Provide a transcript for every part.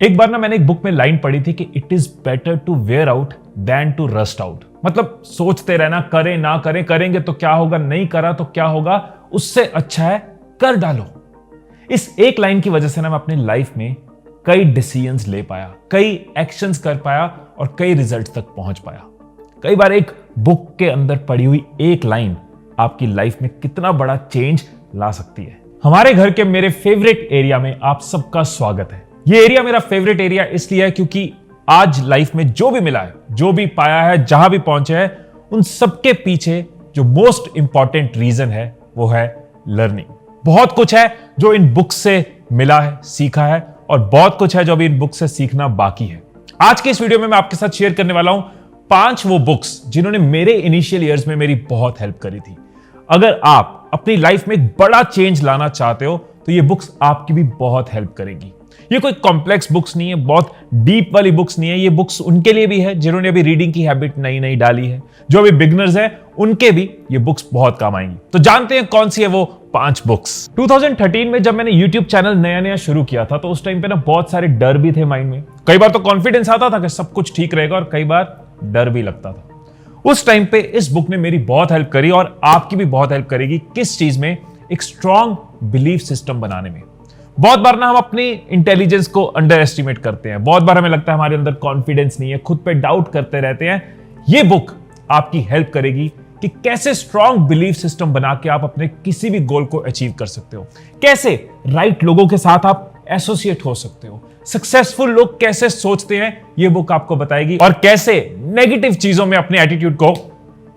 एक बार ना मैंने एक बुक में लाइन पढ़ी थी कि it is better to wear out than to rust out. मतलब सोचते रहना, करें ना करें, करेंगे तो क्या होगा, नहीं करा तो क्या होगा, उससे अच्छा है कर डालो। इस एक लाइन की वजह से ना मैं अपनी लाइफ में कई डिसीजंस ले पाया, कई एक्शंस कर पाया और कई रिजल्ट तक पहुंच पाया। कई बार एक बुक के अंदर पड़ी हुई एक लाइन आपकी लाइफ में कितना बड़ा चेंज ला सकती है। हमारे घर के मेरे फेवरेट एरिया में आप सबका स्वागत है। ये एरिया मेरा फेवरेट एरिया इसलिए है क्योंकि आज लाइफ में जो भी मिला है, जो भी पाया है, जहां भी पहुंचे हैं, उन सबके पीछे जो मोस्ट इंपॉर्टेंट रीजन है वो है लर्निंग। बहुत कुछ है जो इन बुक्स से मिला है, सीखा है, और बहुत कुछ है जो अभी इन बुक्स से सीखना बाकी है। आज के इस वीडियो में मैं आपके साथ शेयर करने वाला हूं 5 वो बुक्स जिन्होंने मेरे इनिशियल ईयर्स में मेरी बहुत हेल्प करी थी। अगर आप अपनी लाइफ में एक बड़ा चेंज लाना चाहते हो तो ये बुक्स आपकी भी बहुत हेल्प करेगी। ये कोई कॉम्प्लेक्स बुक्स नहीं है, बहुत डीप वाली बुक्स नहीं है। ये बुक्स उनके लिए भी है जिन्होंने अभी रीडिंग की हैबिट नई डाली है। जो अभी बिगनर्स हैं उनके भी ये बुक्स बहुत काम आएंगी। तो जानते हैं कौन सी है वो 5 बुक्स। 2013 में जब मैंने YouTube चैनल नया शुरू किया था तो उस टाइम पे ना बहुत सारे डर भी थे माइंड में। कई बार तो कॉन्फिडेंस आता था कि सब कुछ ठीक रहेगा और कई बार डर भी लगता था। उस टाइम पे इस बुक ने मेरी बहुत हेल्प करी और आपकी भी बहुत हेल्प करेगी। किस चीज में? एक स्ट्रॉन्ग बिलीफ सिस्टम बनाने में। बहुत बार ना हम अपनी इंटेलिजेंस को अंडर एस्टिमेट करते हैं। बहुत बार हमें लगता है हमारे अंदर कॉन्फिडेंस नहीं है, खुद पे डाउट करते रहते हैं। ये बुक आपकी हेल्प करेगी कि कैसे स्ट्रॉन्ग बिलीफ सिस्टम बना के आप अपने किसी भी गोल को अचीव कर सकते हो, कैसे राइट लोगों के साथ आप एसोसिएट हो सकते हो, सक्सेसफुल लोग कैसे सोचते हैं ये बुक आपको बताएगी, और कैसे नेगेटिव चीजों में अपने एटीट्यूड को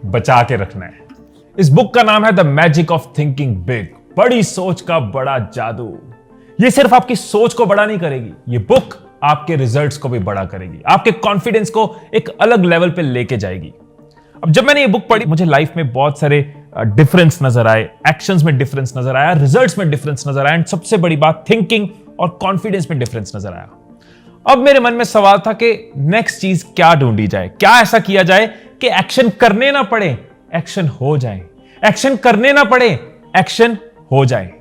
बचा के रखना है। इस बुक का नाम है the magic of thinking big, बड़ी सोच का बड़ा जादू। ये सिर्फ आपकी सोच को बड़ा नहीं करेगी, ये बुक आपके रिजल्ट्स को भी बड़ा करेगी, आपके कॉन्फिडेंस को एक अलग लेवल पे लेके जाएगी। अब जब मैंने ये बुक पढ़ी मुझे लाइफ में बहुत सारे डिफरेंस नजर आए, एक्शंस में डिफरेंस नजर आया, रिजल्ट्स में डिफरेंस नजर आया, एंड सबसे बड़ी बात थिंकिंग और कॉन्फिडेंस में डिफरेंस नजर आया। अब मेरे मन में सवाल था कि नेक्स्ट चीज क्या ढूंढी जाए, क्या ऐसा किया जाए कि एक्शन करने ना पड़े, एक्शन हो जाए, एक्शन करने ना पड़े, एक्शन हो जाए।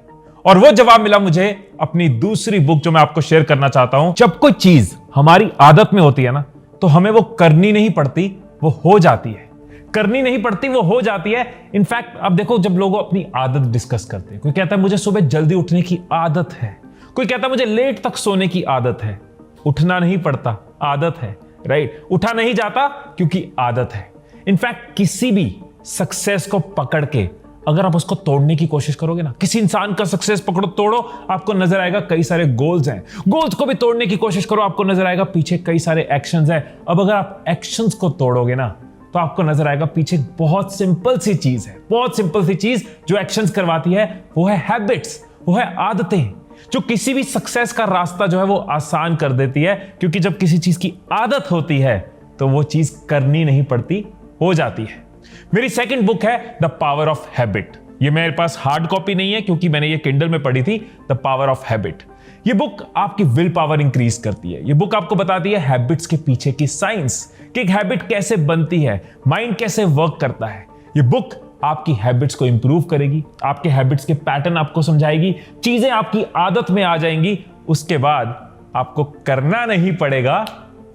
और वो जवाब मिला मुझे अपनी दूसरी बुक जो मैं आपको शेयर करना चाहता हूं। जब कोई चीज हमारी आदत में होती है ना तो हमें वो करनी नहीं पड़ती, वो हो जाती है। करनी नहीं पड़ती, वो हो जाती है। इनफैक्ट अब देखो, जब लोग अपनी आदत डिस्कस करते हैं, कोई कहता है मुझे सुबह जल्दी उठने की आदत है, कोई कहता है मुझे लेट तक सोने की आदत है। उठना नहीं पड़ता, आदत है, राइट? उठा नहीं जाता क्योंकि आदत है। इनफैक्ट किसी भी सक्सेस को पकड़ के अगर आप उसको तोड़ने की कोशिश करोगे ना, किसी इंसान का सक्सेस पकड़ो, तोड़ो, आपको नजर आएगा कई सारे गोल्स हैं। गोल्स को भी तोड़ने की कोशिश करो, आपको नजर आएगा पीछे कई सारे एक्शंस हैं। अब अगर आप एक्शंस को तोड़ोगे ना तो आपको नजर आएगा पीछे बहुत सिंपल सी चीज है, बहुत सिंपल सी चीज जो एक्शंस करवाती है, वो है हैबिट्स, वो है आदतें, जो किसी भी सक्सेस का रास्ता जो है वो आसान कर देती है। क्योंकि जब किसी चीज की आदत होती है तो वो चीज करनी नहीं पड़ती, हो जाती है। मेरी सेकंड बुक है द पावर ऑफ हैबिट। ये मेरे पास हार्ड कॉपी नहीं है क्योंकि मैंने ये किंडल में पढ़ी थी। द पावर ऑफ हैबिट, ये बुक आपकी विल पावर इंक्रीज करती है। ये बुक आपको बताती है हैबिट्स के पीछे की साइंस, कि एक हैबिट कैसे बनती है, माइंड कैसे वर्क करता है। ये बुक आपकी हैबिट्स को इंप्रूव करेगी, आपके हैबिट्स के पैटर्न आपको समझाएगी, चीजें आपकी आदत में आ जाएंगी, उसके बाद आपको करना नहीं पड़ेगा,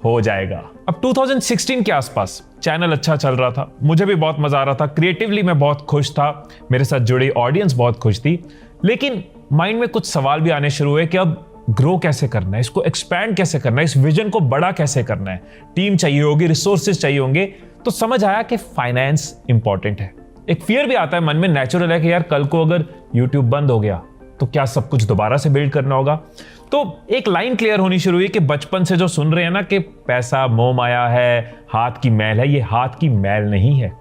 हो जाएगा। अब 2016 के आसपास चैनल अच्छा चल रहा था, मुझे भी बहुत मजा आ रहा था, क्रिएटिवली मैं बहुत खुश था, मेरे साथ जुड़ी ऑडियंस बहुत खुश थी। लेकिन माइंड में कुछ सवाल भी आने शुरू हुए कि अब ग्रो कैसे करना है, इसको एक्सपैंड कैसे करना है, इस विजन को बड़ा कैसे करना है। टीम चाहिए होगी, रिसोर्सेज चाहिए होंगे। तो समझ आया कि फाइनेंस इंपॉर्टेंट है। एक फियर भी आता है मन में, नेचुरल है कि यार कल को अगर यूट्यूब बंद हो गया तो क्या सब कुछ दोबारा से बिल्ड करना होगा। तो एक लाइन क्लियर होनी शुरू हुई कि बचपन से जो सुन रहे हैं ना कि पैसा मोह माया है, हाथ की मैल है, ये हाथ की मैल नहीं है,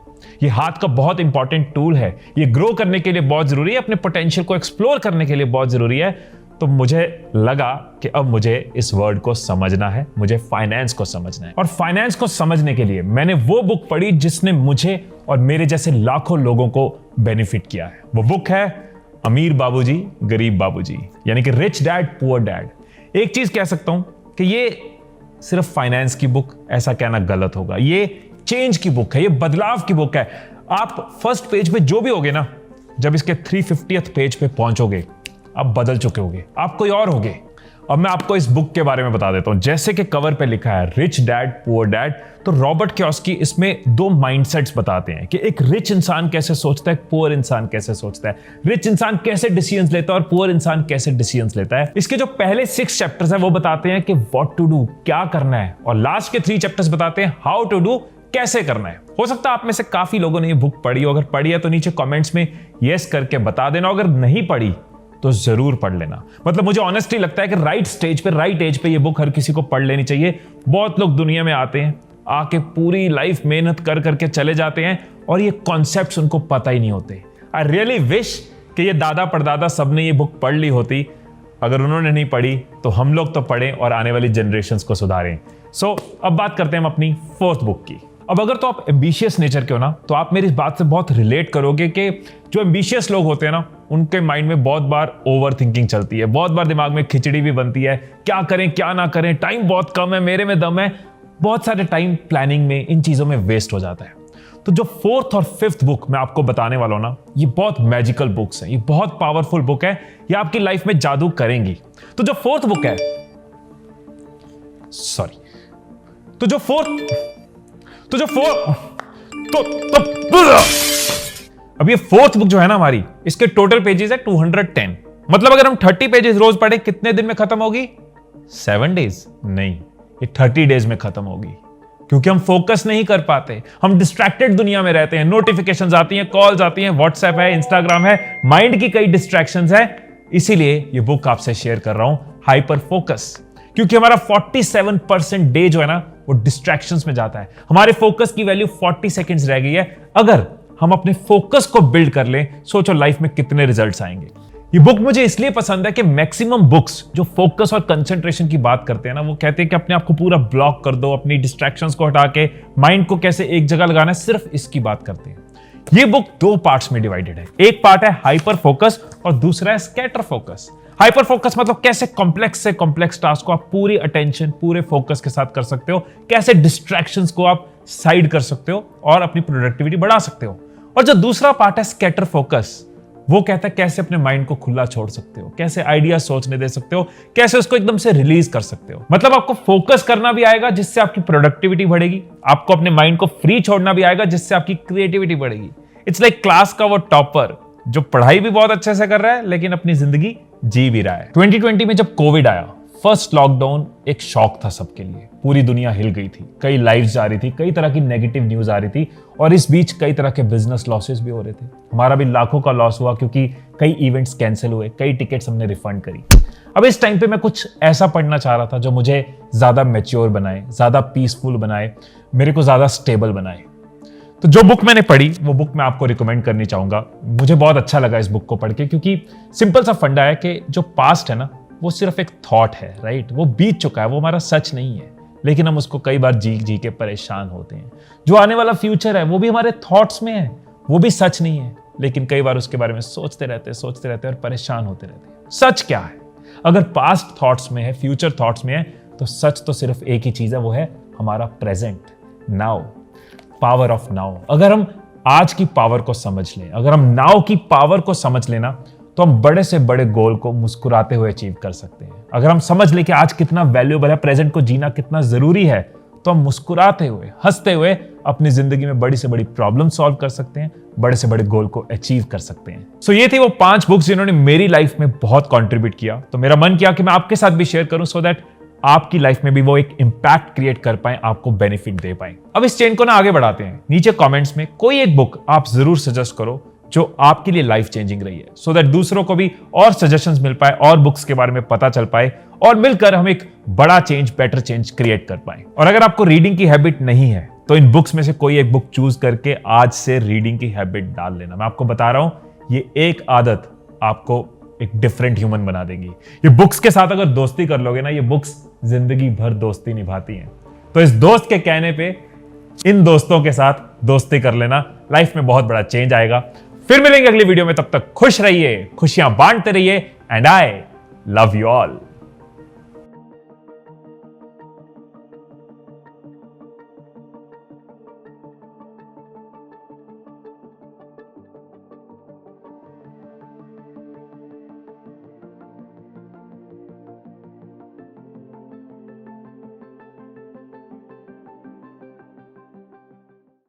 ये हाथ का बहुत इंपॉर्टेंट टूल है। ये ग्रो करने के लिए बहुत जरूरी है, अपने पोटेंशियल को एक्सप्लोर करने के लिए बहुत जरूरी है। तो मुझे लगा कि अब मुझे इस वर्ड को समझना है, मुझे फाइनेंस को समझना है। और फाइनेंस को समझने के लिए मैंने वो बुक पढ़ी जिसने मुझे और मेरे जैसे लाखों लोगों को बेनिफिट किया है। वो बुक है अमीर बाबूजी गरीब बाबूजी, यानी कि रिच डैड पुअर डैड। एक चीज कह सकता हूं कि ये सिर्फ फाइनेंस की बुक, ऐसा कहना गलत होगा। ये चेंज की बुक है, ये बदलाव की बुक है। आप फर्स्ट पेज पे जो भी होगे ना, जब इसके 350th पेज पे पहुंचोगे आप बदल चुके होगे, आप कोई और होगे। अब मैं आपको इस बुक के बारे में बता देता हूं। जैसे कि कवर पे लिखा है रिच डैड पुअर डैड, तो रॉबर्ट कियोसाकी इसमें दो माइंडसेट्स बताते हैं कि एक रिच इंसान कैसे सोचता है, पुअर इंसान कैसे सोचता है, रिच इंसान कैसे डिसीजंस लेता है और पुअर इंसान कैसे डिसीजंस लेता है। इसके जो पहले 6 चैप्टर्स हैं वो बताते हैं कि व्हाट टू डू, क्या करना है, और लास्ट के 3 चैप्टर्स बताते हैं हाउ टू डू, कैसे करना है। हो सकता है आप में से काफी लोगों ने ये बुक पढ़ी हो। अगर पढ़ी है तो नीचे कमेंट्स में यस करके बता देना। अगर नहीं पढ़ी तो जरूर पढ़ लेना। मतलब मुझे ऑनेस्टली लगता है कि राइट स्टेज पे, राइट एज पे ये बुक हर किसी को पढ़ लेनी चाहिए। बहुत लोग दुनिया में आते हैं, आके पूरी लाइफ मेहनत कर करके चले जाते हैं और ये कॉन्सेप्ट्स उनको पता ही नहीं होते। आई रियली विश कि ये दादा परदादा सबने ये बुक पढ़ ली होती। अगर उन्होंने नहीं पढ़ी तो हम लोग तो पढ़ें और आने वाली जनरेशंस को सुधारें। सो अब बात करते हैं हम अपनी 4th बुक की। अब अगर तो आप एम्बिशियस नेचर के हो ना, तो आप मेरी इस बात से बहुत रिलेट करोगे कि जो एम्बिशियस लोग होते हैं ना, उनके माइंड में बहुत बार ओवर थिंकिंग चलती है, बहुत बार दिमाग में खिचड़ी भी बनती है, क्या करें क्या ना करें, टाइम बहुत कम है, मेरे में दम है। बहुत सारे टाइम प्लानिंग में, इन चीजों में वेस्ट हो जाता है। तो जो 4th और 5th बुक मैं आपको बताने वाला हूं ना, ये बहुत मैजिकल बुक्स हैं, ये बहुत पावरफुल बुक है, ये आपकी लाइफ में जादू करेंगी। तो जो 4th बुक है, अब ये 4th बुक जो है ना हमारी, इसके टोटल पेजेस है 210। मतलब अगर हम 30 पेजेस रोज पढ़े कितने दिन में खत्म होगी? 7 डेज नहीं, ये 30 डेज में खत्म होगी। क्योंकि हम फोकस नहीं कर पाते, हम डिस्ट्रैक्टेड दुनिया में रहते हैं, नोटिफिकेशंस आती हैं, कॉल्स आती हैं, व्हाट्सएप है, इंस्टाग्राम है, माइंड की कई डिस्ट्रैक्शंस है। इसीलिए ये बुक आपसे शेयर कर रहा हूं, हाइपर फोकस। क्योंकि हमारा 47% डे जो है ना, वो डिस्ट्रैक्शंस में जाता है। हमारे फोकस की वैल्यू 40 सेकंड्स रह गई है। अगर हम अपने फोकस को बिल्ड कर लें, सोचो लाइफ में कितने रिजल्ट्स आएंगे। ये बुक मुझे इसलिए पसंद है कि मैक्सिमम बुक्स जो फोकस और कंसंट्रेशन की बात करते हैं ना, वो कहते हैं कि अपने आप को पूरा ब्लॉक कर दो, अपनी डिस्ट्रैक्शंस को हटा के माइंड को कैसे एक जगह लगाना है, सिर्फ इसकी बात करते हैं। ये बुक 2 पार्ट्स में डिवाइडेड है। एक पार्ट है हाइपर फोकस और दूसरा है स्कैटर फोकस। हाइपर फोकस मतलब कैसे कॉम्प्लेक्स से कॉम्प्लेक्स टास्क को आप पूरी अटेंशन, पूरे फोकस के साथ कर सकते हो, कैसे डिस्ट्रैक्शंस को आप साइड कर सकते हो और अपनी प्रोडक्टिविटी बढ़ा सकते हो। और जो दूसरा पार्ट है स्कैटर फोकस, वो कहता है कैसे अपने माइंड को खुला छोड़ सकते हो, कैसे आइडिया सोचने दे सकते हो, कैसे उसको एकदम से रिलीज कर सकते हो। मतलब आपको फोकस करना भी आएगा जिससे आपकी प्रोडक्टिविटी बढ़ेगी, आपको अपने माइंड को फ्री छोड़ना भी आएगा जिससे आपकी क्रिएटिविटी बढ़ेगी। इट्स लाइक क्लास का वो टॉपर जो पढ़ाई भी बहुत अच्छे से कर रहा है लेकिन अपनी जिंदगी जी भी रहा है। 2020 में जब कोविड आया, फर्स्ट लॉकडाउन एक शॉक था सबके लिए। पूरी दुनिया हिल गई थी, कई लाइव्स जा रही थी, कई तरह की नेगेटिव न्यूज आ रही थी और इस बीच कई तरह के बिजनेस लॉसेस भी हो रहे थे। हमारा भी लाखों का लॉस हुआ क्योंकि कई इवेंट्स कैंसिल हुए, कई टिकट्स हमने रिफंड करी। अब इस टाइम पे मैं कुछ ऐसा पढ़ना चाह रहा था जो मुझे ज्यादा मैच्योर बनाए, ज्यादा पीसफुल बनाए, मेरे को ज्यादा स्टेबल बनाए। तो जो बुक मैंने पढ़ी वो बुक मैं आपको रिकमेंड करनी चाहूंगा। मुझे बहुत अच्छा लगा इस बुक को पढ़ के, क्योंकि सिंपल सा फंडा है कि जो पास्ट है ना, वो सिर्फ एक थॉट है, राइट? वो बीत चुका है, वो हमारा सच नहीं है, लेकिन हम उसको कई बार जी जी के परेशान होते हैं। जो आने वाला फ्यूचर है वो भी हमारे थॉट्स में है, वो भी सच नहीं है, लेकिन कई बार उसके बारे में सोचते रहते और परेशान होते रहते हैं। सच क्या है? अगर पास्ट थॉट्स में है, फ्यूचर थॉट्स में है, तो सच तो सिर्फ एक ही चीज है, वो है हमारा present, now, power of now. अगर हम आज की पावर को समझ लें, अगर हम नाउ की पावर को समझ लेना, तो हम बड़े से बड़े गोल को मुस्कुराते हुए अचीव कर सकते हैं। अगर हम समझ लें कि आज कितना वैल्यूएबल है, प्रेजेंट को जीना कितना जरूरी है, तो हम मुस्कुराते हुए, हंसते हुए अपनी जिंदगी में बड़ी से बड़ी प्रॉब्लम सॉल्व कर सकते हैं, बड़े से बड़े गोल को अचीव कर सकते हैं। सो ये थी वो 5 बुक्स जिन्होंने मेरी लाइफ में बहुत कंट्रीब्यूट किया। तो मेरा मन किया कि मैं आपके साथ भी शेयर करूं, सो दैट आपकी लाइफ में भी वो एक इंपैक्ट क्रिएट कर पाए, आपको बेनिफिट दे पाए। अब इस चेन को ना आगे बढ़ाते हैं। नीचे कमेंट्स में कोई एक बुक आप जरूर सजेस्ट करो जो आपके लिए लाइफ चेंजिंग रही है, सो दैट दूसरों को भी और सजेशंस मिल पाए और बुक्स के बारे में पता चल पाए और मिलकर हम एक बड़ा चेंज, बेटर चेंज क्रिएट कर पाए। और अगर आपको रीडिंग की हैबिट नहीं है तो इन बुक्स में से कोई एक बुक चूज करके आज से रीडिंग की हैबिट डाल लेना। मैं आपको बता रहा हूं, ये एक आदत आपको एक डिफरेंट ह्यूमन बना देगी। ये बुक्स के साथ अगर दोस्ती कर लोगे ना, ये बुक्स जिंदगी भर दोस्ती निभाती हैं। तो इस दोस्त के कहने पे इन दोस्तों के साथ दोस्ती कर लेना, लाइफ में बहुत बड़ा चेंज आएगा। फिर मिलेंगे अगली वीडियो में, तब तक खुश रहिए, खुशियां बांटते रहिए, and I love you all.